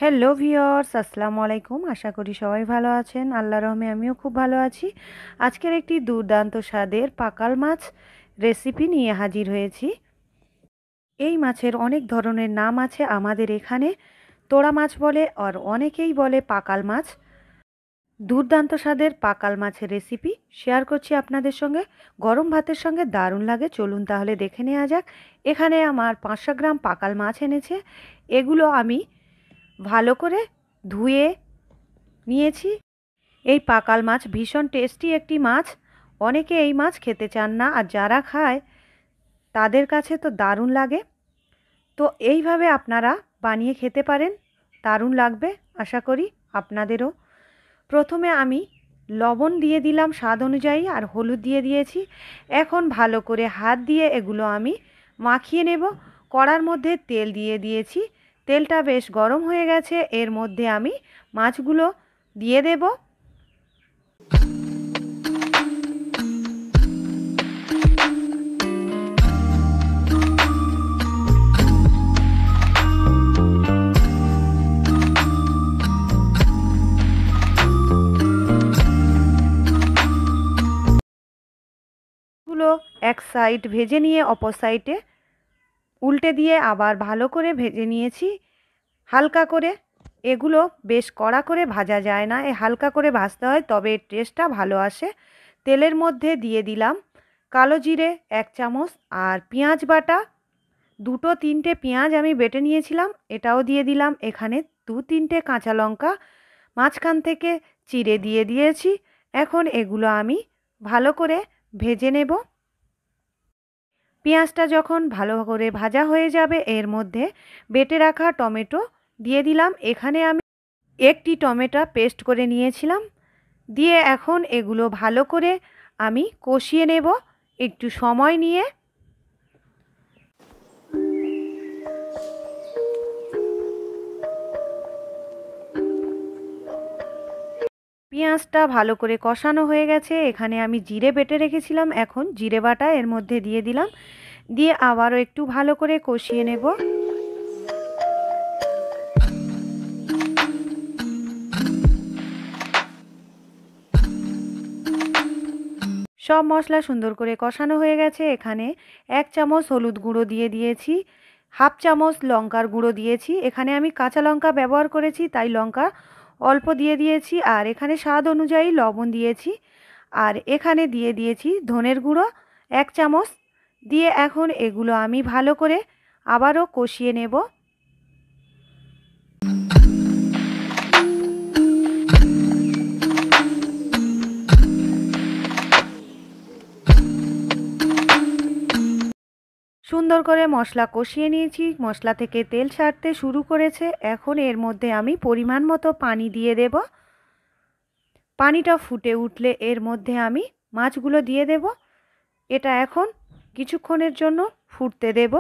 Hello viewers, আসসালামু আলাইকুম। আশা করি সবাই ভালো আছেন। আল্লাহর রহমে আমিও খুব ভালো আছি। আজকের একটি দুর্দান্ত স্বাদের পাকাল মাছ রেসিপি নিয়ে হাজির হয়েছি। এই মাছের অনেক ধরনের নাম আছে আমাদের এখানে। তোড়া মাছ বলে আর অনেকেই বলে পাকাল মাছ। দুর্দান্ত স্বাদের পাকাল মাছের রেসিপি শেয়ার করছি আপনাদের সঙ্গে। গরম ভাতের সঙ্গে দারুণ লাগে। চলুন তাহলে দেখে নেওয়া যাক। এখানে আমার 500 গ্রাম পাকাল মাছ এনেছে। এগুলো আমি ভালো করে ধুয়ে নিয়েছি। এই পাকাল মাছ ভীষণ টেস্টি একটি মাছ। অনেকে এই মাছ খেতে চান না, আর যারা খায় তাদের কাছে তো দারুণ লাগে। তো এইভাবে আপনারা বানিয়ে খেতে পারেন, দারুণ লাগবে। আশা করি আপনাদেরও। প্রথমে আমি লবণ দিয়ে দিলাম স্বাদ অনুযায়ী, আর হলুদ দিয়ে দিয়েছি। এখন ভালো করে হাত দিয়ে এগুলো আমি মাখিয়ে নেব। কড়ার মধ্যে তেল দিয়ে দিয়েছি। তেলটা বেশ গরম হয়ে গেছে। এর মধ্যে আমি মাছগুলো দিয়ে দেব। গুলো এক সাইড ভেজে নিয়ে অপর সাইডে উল্টে দিয়ে আবার ভালো করে ভেজে নিয়েছি হালকা করে। এগুলো বেশ কড়া করে ভাজা যায় না, হালকা করে ভাজতে হয়, তবে এর টেস্টটা ভালো আসে। তেলের মধ্যে দিয়ে দিলাম কালো জিরে 1 চামচ, আর পেঁয়াজ বাটা 2-3টে পেঁয়াজ আমি বেটে নিয়েছিলাম, এটাও দিয়ে দিলাম। এখানে 2-3টে কাঁচা লঙ্কা মাঝখান থেকে চিড়ে দিয়ে দিয়েছি। এখন এগুলো আমি ভালো করে ভেজে নেব। পেঁয়াজটা যখন ভালো করে ভাজা হয়ে যাবে, এর মধ্যে বেটে রাখা টমেটো দিয়ে দিলাম। এখানে আমি একটি টমেটো পেস্ট করে নিয়েছিলাম, দিয়ে এখন এগুলো ভালো করে আমি কষিয়ে নেব একটু সময় নিয়ে। পেঁয়াজটা ভালো করে কষানো হয়ে গেছে। এখানে আমি জিরে বেটে রেখেছিলাম, এখন জিরে বাটা এর মধ্যে দিয়ে দিলাম, দিয়ে আবারও একটু ভালো করে কষিয়ে নেব। সব মশলা সুন্দর করে কষানো হয়ে গেছে। এখানে 1 চামচ হলুদ গুঁড়ো দিয়ে দিয়েছি, 1/2 চামচ লঙ্কার গুঁড়ো দিয়েছি। এখানে আমি কাঁচা লঙ্কা ব্যবহার করেছি, তাই লঙ্কা অল্প দিয়ে দিয়েছি। আর এখানে স্বাদ অনুযায়ী লবণ দিয়েছি। আর এখানে দিয়ে দিয়েছি ধনের গুঁড়ো 1 চামচ, দিয়ে এখন এগুলো আমি ভালো করে আবারও কষিয়ে নেব। সুন্দর করে মশলা কষিয়ে নিয়েছি, মশলা থেকে তেল ছাড়তে শুরু করেছে। এখন এর মধ্যে আমি পরিমাণ মতো পানি দিয়ে দেব। পানিটা ফুটে উঠলে এর মধ্যে আমি মাছগুলো দিয়ে দেব। এটা এখন কিছুক্ষণের জন্য ফুটতে দেব।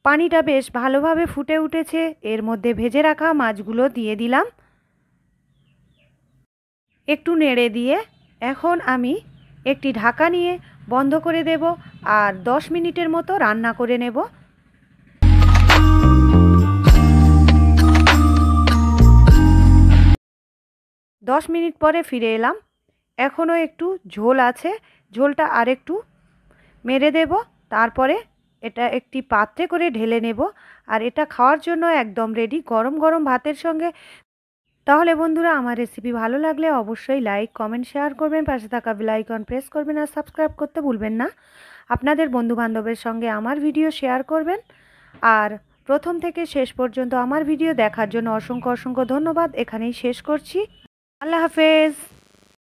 পানিটা বেশ ভালোভাবে ফুটে উঠেছে। এর মধ্যে ভেজে রাখা মাছগুলো দিয়ে দিলাম, একটু নেড়ে দিয়ে এখন আমি একটি ঢাকা নিয়ে বন্ধ করে দেব, আর 10 মিনিটের মতো রান্না করে নেব। 10 মিনিট পরে ফিরে এলাম। এখনও একটু ঝোল আছে, ঝোলটা আরেকটু মেরে দেব। তারপরে এটা একটি পাত্রে করে ঢেলে নেব, আর এটা খাওয়ার জন্য একদম রেডি গরম গরম ভাতের সঙ্গে। তাহলে বন্ধুরা, আমার রেসিপি ভালো লাগলে অবশ্যই লাইক, কমেন্ট, শেয়ার করবেন, পাশে থাকা বেল আইকন প্রেস করবেন, আর সাবস্ক্রাইব করতে ভুলবেন না। আপনাদের বন্ধুবান্ধবের সঙ্গে আমার ভিডিও শেয়ার করবেন। আর প্রথম থেকে শেষ পর্যন্ত আমার ভিডিও দেখার জন্য অসংখ্য অসংখ্য ধন্যবাদ। এখানেই শেষ করছি। আল্লাহ হাফেজ।